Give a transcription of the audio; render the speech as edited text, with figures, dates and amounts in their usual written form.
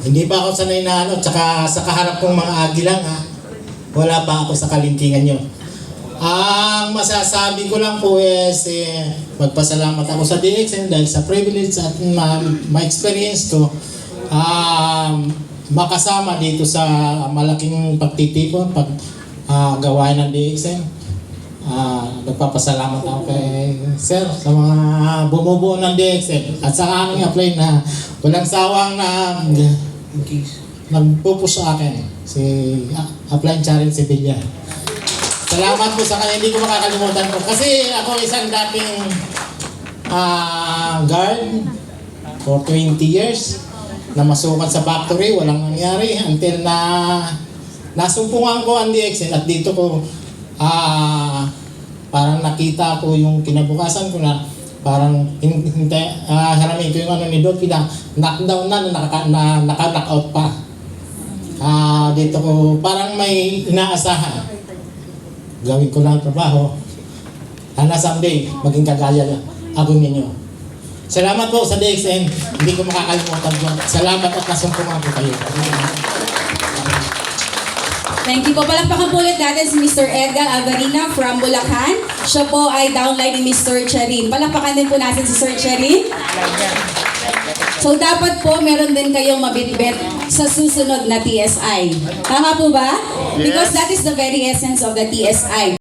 Hindi pa ako sanay na tsaka sa kaharap kong mga agilang wala pa ako sa kalintingan nyo. Ang masasabi ko lang po is magpasalamat ako sa DXN dahil sa privilege at ma-experience ko makasama dito sa malaking pagtitipon, gawain ng DXN. Nagpapasalamat ako kay Sir sa mga bumubuo ng DXN at sa aming apply na walang sawang nagpupush sa akin, si Apply Charin Sevilla. Salamat po sa kanya, hindi ko makakalimutan ko. Kasi ako isang dating guard for 20 years na masukat sa factory, walang nangyari until na nasumpungan ko ang DXN at dito ko parang nakita ko yung kinabukasan ko na parang haramin ko yung ano ni Dot, knockdown na naka-knockout pa. Dito ko parang may inaasahan. Gawin ko lang trabaho. Someday, maging kagaya ako ninyo. Salamat po sa DXN. Hindi ko makakalimutan po. Salamat at nasumpungan ko kayo. Thank you po. Palakpakan po ulit natin si Mr. Edgar Alvarina from Bulacan. Siya po ay downline ni Mr. Charin. Palakpakan din po natin si Sir Charin. So dapat po meron din kayong mabitbit sa susunod na TSI. Tama po ba? Because that is the very essence of the TSI.